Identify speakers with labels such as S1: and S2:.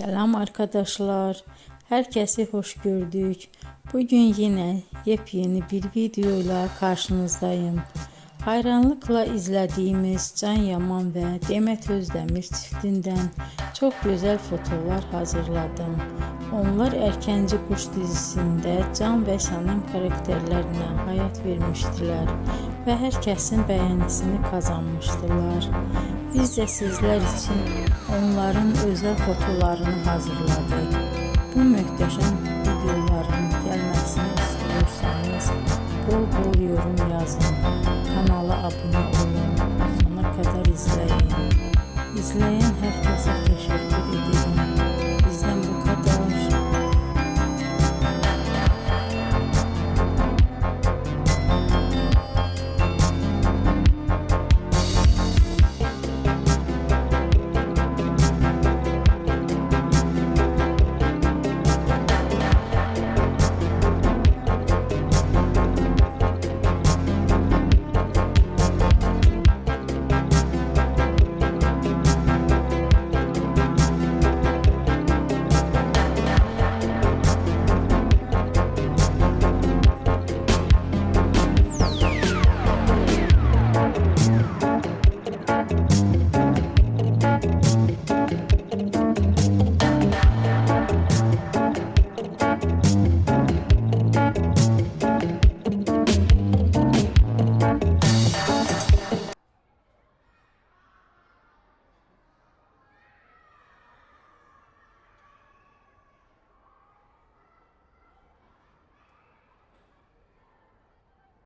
S1: Selam arkadaşlar. Herkesi hoş gördük. Bugün yine yepyeni bir videoyla karşınızdayım. Hayranlıkla izlediğimiz Can Yaman ve Demet Özdemir çiftinden çok güzel fotolar hazırladım. Onlar Erkenci Kuş dizisinde Can ve Sənem karakterlerine hayat vermiştiler ve herkesin beğenisini kazanmıştılar. Biz de sizler için onların özel fotolarını hazırladık. Bu muhteşem videoların gelmesini istiyorsanız bol bol yorum yazın. Kanala abone olun. Sona kadar izleyin. İzleyen herkese teşekkür ederim.